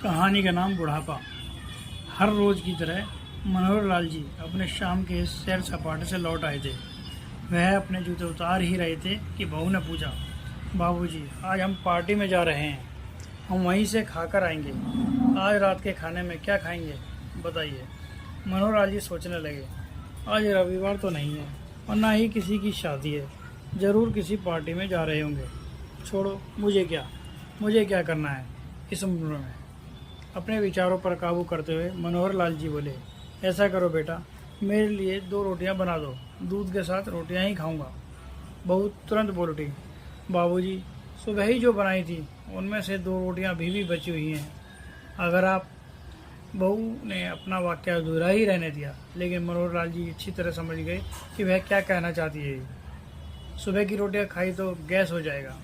कहानी का नाम बुढ़ापा। हर रोज की तरह मनोहर लाल जी अपने शाम के सैर सपाटे से लौट आए थे। वह अपने जूते उतार ही रहे थे कि बहू ने पूछा, बाबूजी, आज हम पार्टी में जा रहे हैं, हम वहीं से खाकर आएंगे। आज रात के खाने में क्या खाएंगे बताइए। मनोहर लाल जी सोचने लगे, आज रविवार तो नहीं है और ना ही किसी की शादी है, ज़रूर किसी पार्टी में जा रहे होंगे। छोड़ो, मुझे क्या करना है इस उम्र में। अपने विचारों पर काबू करते हुए मनोहर लाल जी बोले, ऐसा करो बेटा, मेरे लिए 2 रोटियां बना दो, दूध के साथ रोटियां ही खाऊंगा। बहू तुरंत बोल उठी, बाबूजी, सुबह ही जो बनाई थी उनमें से 2 रोटियां अभी भी बची हुई हैं। अगर आप बहू ने अपना वाक्य अधूरा ही रहने दिया, लेकिन मनोहर लाल जी अच्छी तरह समझ गए कि वह क्या कहना चाहती है। सुबह की रोटियां खाई तो गैस हो जाएगा।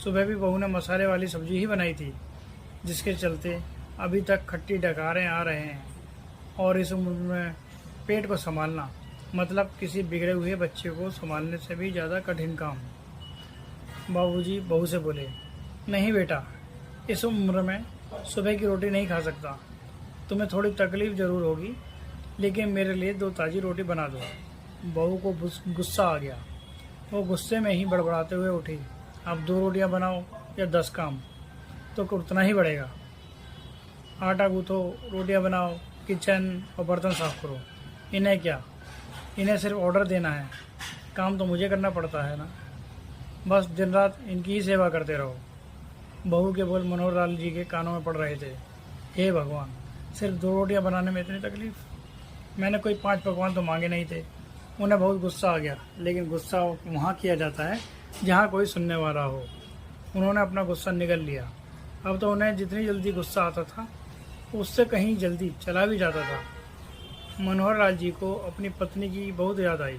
सुबह भी बहू ने मसाले वाली सब्जी ही बनाई थी, जिसके चलते अभी तक खट्टी डकारें आ रहे हैं। और इस उम्र में पेट को संभालना मतलब किसी बिगड़े हुए बच्चे को संभालने से भी ज़्यादा कठिन काम। बाबूजी बहू से बोले, नहीं बेटा, इस उम्र में सुबह की रोटी नहीं खा सकता। तुम्हें थोड़ी तकलीफ ज़रूर होगी, लेकिन मेरे लिए 2 ताज़ी रोटी बना दो। बहू को गुस्सा आ गया। वो गुस्से में ही बड़बड़ाते हुए उठी, अब 2 रोटियां बनाओ या 10 काम, तो उतना ही बढ़ेगा। आटा गूंथो, रोटियां बनाओ, किचन और बर्तन साफ करो। इन्हें क्या, इन्हें सिर्फ ऑर्डर देना है, काम तो मुझे करना पड़ता है ना। बस दिन रात इनकी ही सेवा करते रहो। बहू के बोल मनोहर लाल जी के कानों में पड़ रहे थे। हे भगवान, सिर्फ 2 रोटियां बनाने में इतनी तकलीफ। मैंने कोई 5 पकवान तो मांगे नहीं थे। उन्हें बहुत गुस्सा आ गया, लेकिन गुस्सा वहाँ किया जाता है जहाँ कोई सुनने वाला हो। उन्होंने अपना गुस्सा निगल लिया। अब तो उन्हें जितनी जल्दी गुस्सा आता था, उससे कहीं जल्दी चला भी जाता था। मनोहर लाल जी को अपनी पत्नी की बहुत याद आई।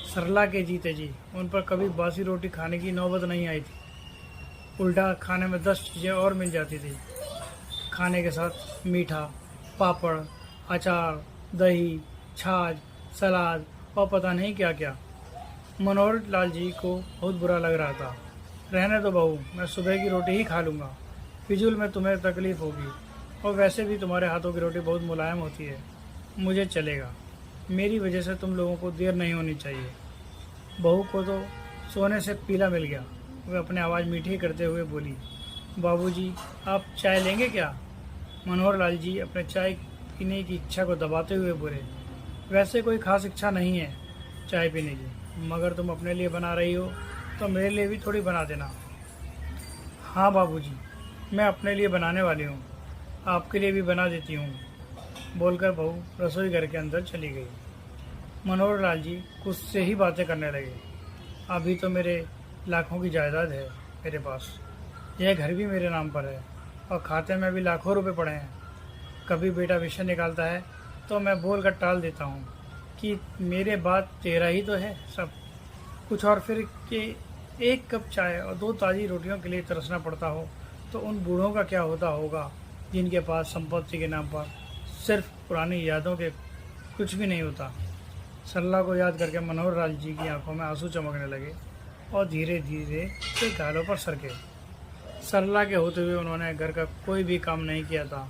सरला के जीते जी उन पर कभी बासी रोटी खाने की नौबत नहीं आई थी। उल्टा खाने में 10 चीज़ें और मिल जाती थी। खाने के साथ मीठा, पापड़, अचार, दही, छाछ, सलाद और पता नहीं क्या क्या। मनोहर लाल जी को बहुत बुरा लग रहा था। रहने दो बहू, मैं सुबह की रोटी ही खा लूँगा। फिजूल में तुम्हें तकलीफ़ होगी, और वैसे भी तुम्हारे हाथों की रोटी बहुत मुलायम होती है। मुझे चलेगा, मेरी वजह से तुम लोगों को देर नहीं होनी चाहिए। बहू को तो सोने से पीला मिल गया। वह अपने आवाज़ मीठी करते हुए बोली, बाबूजी, आप चाय लेंगे क्या? मनोहर लाल जी अपने चाय पीने की इच्छा को दबाते हुए बोले, वैसे कोई खास इच्छा नहीं है चाय पीने की, मगर तुम अपने लिए बना रही हो तो मेरे लिए भी थोड़ी बना देना। हाँ बाबूजी, मैं अपने लिए बनाने वाली हूँ, आपके लिए भी बना देती हूँ, बोलकर बहू रसोई घर के अंदर चली गई। मनोहर लाल जी खुद से ही बातें करने लगे। अभी तो मेरे लाखों की जायदाद है मेरे पास, यह घर भी मेरे नाम पर है और खाते में भी लाखों रुपए पड़े हैं। कभी बेटा विषय निकालता है तो मैं बोल कर टाल देता हूँ कि मेरे बाद तेरा ही तो है सब कुछ, और फिर कि 1 कप चाय और 2 ताज़ी रोटियों के लिए तरसना पड़ता हो तो उन बूढ़ों का क्या होता होगा जिनके पास संपत्ति के नाम पर सिर्फ पुरानी यादों के कुछ भी नहीं होता। सरला को याद करके मनोहर लाल जी की आंखों में आंसू चमकने लगे और धीरे धीरे उसके गालों पर सरके। सरला के होते हुए उन्होंने घर का कोई भी काम नहीं किया था।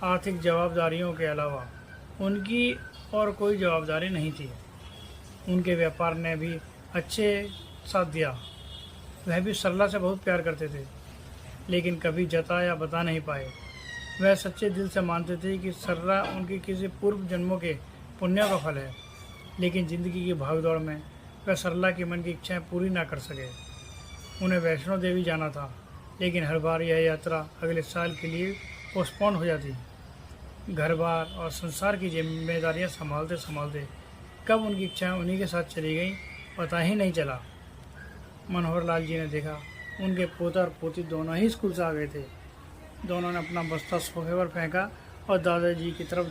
आर्थिक जवाबदारियों के अलावा उनकी और कोई जवाबदारी नहीं थी। उनके व्यापार ने भी अच्छे साथ दिया। वह भी सरला से बहुत प्यार करते थे, लेकिन कभी जता या बता नहीं पाए। वह सच्चे दिल से मानते थे कि सरला उनकी किसी पूर्व जन्मों के पुण्य का फल है, लेकिन ज़िंदगी की भागदौड़ में वह सरला की मन की इच्छाएं पूरी ना कर सके। उन्हें वैष्णो देवी जाना था, लेकिन हर बार यह यात्रा अगले साल के लिए पोस्टपोन हो जाती। घर बार और संसार की जिम्मेदारियां संभालते संभालते कब उनकी इच्छाएं उन्हीं के साथ चली गईं, पता ही नहीं चला। मनोहर लाल जी ने देखा उनके पोता और पोती दोनों ही स्कूल से आ गए थे। दोनों ने अपना बस्ता सोफे पर फेंका और दादाजी की तरफ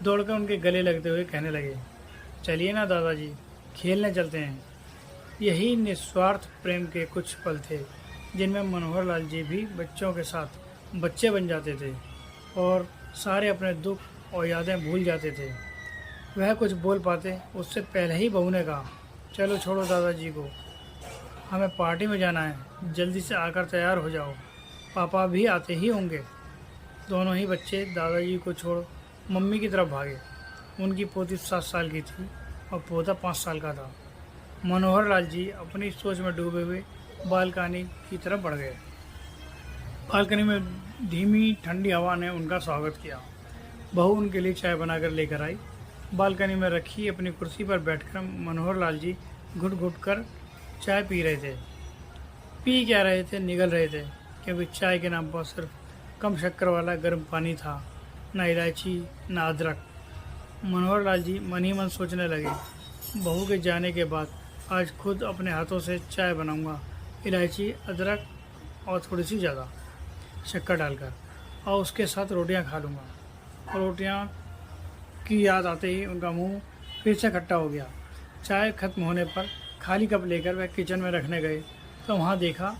दौड़कर उनके गले लगते हुए कहने लगे, चलिए ना दादाजी, खेलने चलते हैं। यही निस्वार्थ प्रेम के कुछ पल थे जिनमें मनोहर लाल जी भी बच्चों के साथ बच्चे बन जाते थे और सारे अपने दुख और यादें भूल जाते थे। वह कुछ बोल पाते उससे पहले ही बहू ने कहा, चलो छोड़ो दादाजी को, हमें पार्टी में जाना है, जल्दी से आकर तैयार हो जाओ। पापा भी आते ही होंगे। दोनों ही बच्चे दादाजी को छोड़ मम्मी की तरफ भागे। उनकी पोती 7 साल की थी और पोता 5 साल का था। मनोहर लाल जी अपनी सोच में डूबे हुए बालकनी की तरफ बढ़ गए। बालकनी में धीमी ठंडी हवा ने उनका स्वागत किया। बहू उनके लिए चाय बनाकर लेकर आई। बालकनी में रखी अपनी कुर्सी पर बैठकर मनोहर लाल जी घुट घुट कर चाय पी रहे थे। पी क्या रहे थे, निगल रहे थे, क्योंकि चाय के नाम पर सिर्फ कम शक्कर वाला गर्म पानी था, ना इलायची ना अदरक। मनोहर लाल जी मन ही मन सोचने लगे, बहू के जाने के बाद आज खुद अपने हाथों से चाय बनाऊंगा, इलायची अदरक और थोड़ी सी ज़्यादा शक्कर डालकर, और उसके साथ रोटियां खा लूँगा। रोटियां की याद आते ही उनका मुंह फिर से खट्टा हो गया। चाय खत्म होने पर खाली कप लेकर वह किचन में रखने गए तो वहाँ देखा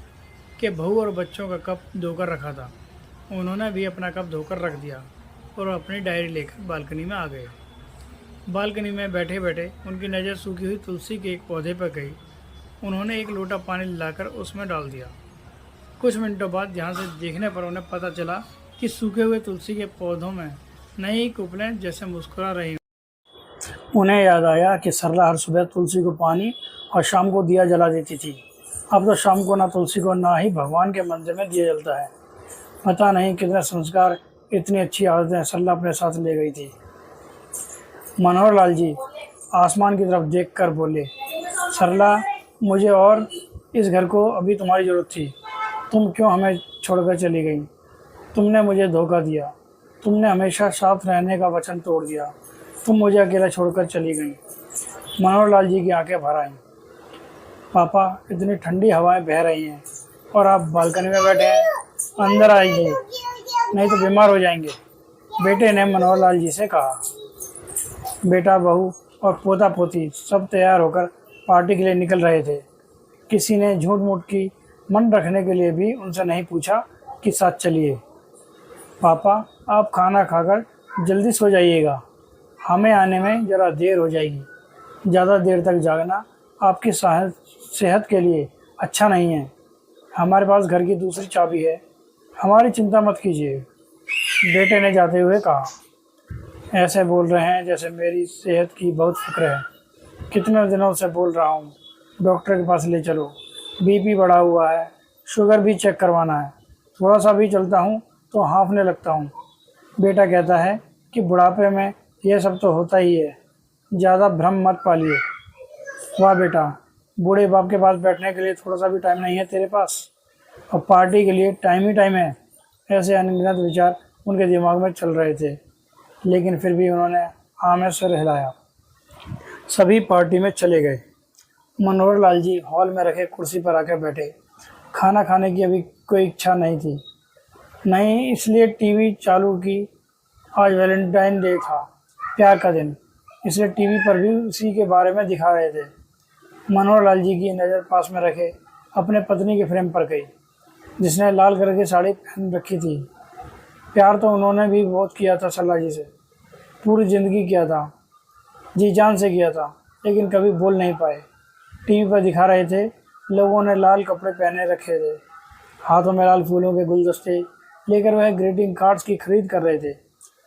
कि बहू और बच्चों का कप धोकर रखा था। उन्होंने भी अपना कप धोकर रख दिया और अपनी डायरी लेकर बालकनी में आ गए। बालकनी में बैठे बैठे उनकी नज़र सूखी हुई तुलसी के एक पौधे पर गई। उन्होंने एक लोटा पानी लाकर उसमें डाल दिया। कुछ मिनटों बाद ध्यान से देखने पर उन्हें पता चला कि सूखे हुए तुलसी के पौधों में नई कुपलें जैसे मुस्कुरा रही। उन्हें याद आया कि सरला हर सुबह तुलसी को पानी और शाम को दिया जला देती थी। अब तो शाम को ना तुलसी को ना ही भगवान के मंदिर में दिया जलता है। पता नहीं कितने संस्कार, इतनी अच्छी आदतें सरला अपने साथ ले गई थी। मनोहर लाल जी आसमान की तरफ देखकर बोले, सरला, मुझे और इस घर को अभी तुम्हारी ज़रूरत थी। तुम क्यों हमें छोड़कर चली गई? तुमने मुझे धोखा दिया। तुमने हमेशा साथ रहने का वचन तोड़ दिया। तुम मुझे अकेला छोड़कर चली गई। मनोहर लाल जी की आंखें भर आईं। पापा, इतनी ठंडी हवाएं बह रही हैं और आप बालकनी में बैठे हैं। अंदर आइए, नहीं तो बीमार हो जाएंगे, बेटे ने मनोहर लाल जी से कहा। बेटा, बहू और पोता पोती सब तैयार होकर पार्टी के लिए निकल रहे थे। किसी ने झूठ मूठ की मन रखने के लिए भी उनसे नहीं पूछा कि साथ चलिए। पापा, आप खाना खाकर जल्दी सो जाइएगा, हमें आने में ज़रा देर हो जाएगी। ज़्यादा देर तक जागना आपकी सेहत के लिए अच्छा नहीं है। हमारे पास घर की दूसरी चाबी है, हमारी चिंता मत कीजिए, बेटे ने जाते हुए कहा। ऐसे बोल रहे हैं जैसे मेरी सेहत की बहुत फिक्र है। कितने दिनों से बोल रहा हूँ, डॉक्टर के पास ले चलो, बीपी बढ़ा हुआ है, शुगर भी चेक करवाना है। थोड़ा सा भी चलता हूँ तो हाँफने लगता हूँ। बेटा कहता है कि बुढ़ापे में यह सब तो होता ही है, ज़्यादा भ्रम मत पालिए। वाह बेटा, बूढ़े बाप के पास बैठने के लिए थोड़ा सा भी टाइम नहीं है तेरे पास, और पार्टी के लिए टाइम ही टाइम है। ऐसे अनगिनत विचार उनके दिमाग में चल रहे थे, लेकिन फिर भी उन्होंने हाँ में सिर हिलाया। सभी पार्टी में चले गए। मनोहर लाल जी हॉल में रखे कुर्सी पर आकर बैठे। खाना खाने की अभी कोई इच्छा नहीं थी, नहीं इसलिए टीवी चालू की। आज वैलेंटाइन डे था, प्यार का दिन, इसलिए टीवी पर भी उसी के बारे में दिखा रहे थे। मनोहर लाल जी की नज़र पास में रखे अपने पत्नी के फ्रेम पर गई, जिसने लाल कलर की साड़ी पहन रखी थी। प्यार तो उन्होंने भी बहुत किया था सरला जी से, पूरी ज़िंदगी किया था, जी जान से किया था, लेकिन कभी बोल नहीं पाए। टीवी पर दिखा रहे थे, लोगों ने लाल कपड़े पहने रखे थे, हाथों में लाल फूलों के गुलदस्ते लेकर वह ग्रीटिंग कार्ड्स की खरीद कर रहे थे।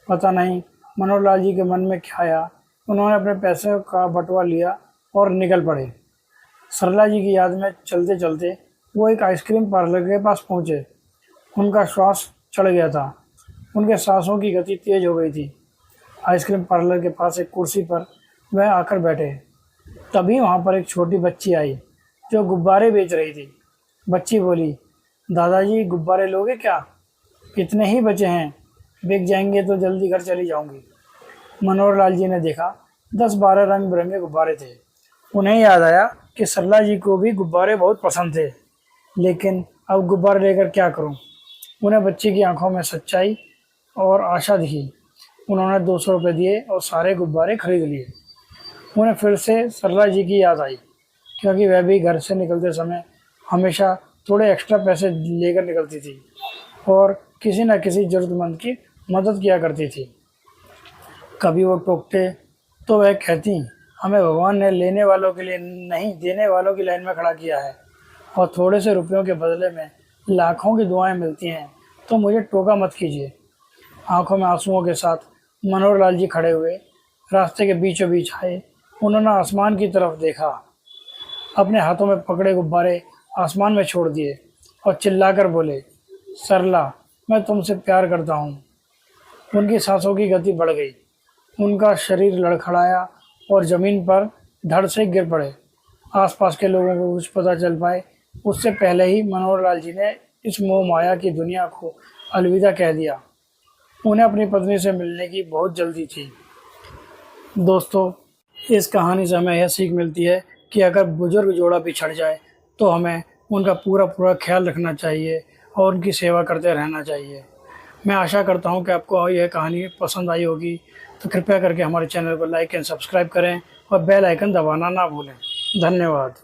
पता नहीं मनोहर लाल जी के मन में क्या आया, उन्होंने अपने पैसे का बटुआ लिया और निकल पड़े। सरला जी की याद में चलते चलते वो एक आइसक्रीम पार्लर के पास पहुँचे। उनका श्वास चढ़ गया था, उनके सांसों की गति तेज हो गई थी। आइसक्रीम पार्लर के पास एक कुर्सी पर वह आकर बैठे। तभी वहाँ पर एक छोटी बच्ची आई जो गुब्बारे बेच रही थी। बच्ची बोली, दादाजी गुब्बारे लोगे क्या? इतने ही बचे हैं, बिक जाएंगे तो जल्दी घर चली जाऊंगी। मनोहर लाल जी ने देखा 10-12 रंग बिरंगे गुब्बारे थे। उन्हें याद आया कि सरला जी को भी गुब्बारे बहुत पसंद थे, लेकिन अब गुब्बारे लेकर क्या करूं? उन्हें बच्ची की आंखों में सच्चाई और आशा दिखी। उन्होंने 200 रुपये दिए और सारे गुब्बारे खरीद लिए। उन्हें फिर से सरला जी की याद आई, क्योंकि वह भी घर से निकलते समय हमेशा थोड़े एक्स्ट्रा पैसे लेकर निकलती थी और किसी न किसी ज़रूरतमंद की मदद किया करती थी। कभी वो टोकते तो वह कहती, हमें भगवान ने लेने वालों के लिए नहीं, देने वालों की लाइन में खड़ा किया है, और थोड़े से रुपयों के बदले में लाखों की दुआएं मिलती हैं तो मुझे टोका मत कीजिए। आंखों में आंसुओं के साथ मनोहर लाल जी खड़े हुए रास्ते के बीचों बीच आए। उन्होंने आसमान की तरफ देखा, अपने हाथों में पकड़े गुब्बारे आसमान में छोड़ दिए और चिल्लाकर बोले, सरला, मैं तुमसे प्यार करता हूँ। उनकी सांसों की गति बढ़ गई, उनका शरीर लड़खड़ाया और ज़मीन पर धड़ से गिर पड़े। आसपास के लोगों को कुछ पता चल पाए उससे पहले ही मनोहर लाल जी ने इस मोह माया की दुनिया को अलविदा कह दिया। उन्हें अपनी पत्नी से मिलने की बहुत जल्दी थी। दोस्तों, इस कहानी से हमें यह सीख मिलती है कि अगर बुजुर्ग जोड़ा बिछड़ जाए तो हमें उनका पूरा पूरा ख्याल रखना चाहिए और उनकी सेवा करते रहना चाहिए। मैं आशा करता हूँ कि आपको यह कहानी पसंद आई होगी, तो कृपया करके हमारे चैनल को लाइक एंड सब्सक्राइब करें और बेल आइकन दबाना ना भूलें। धन्यवाद।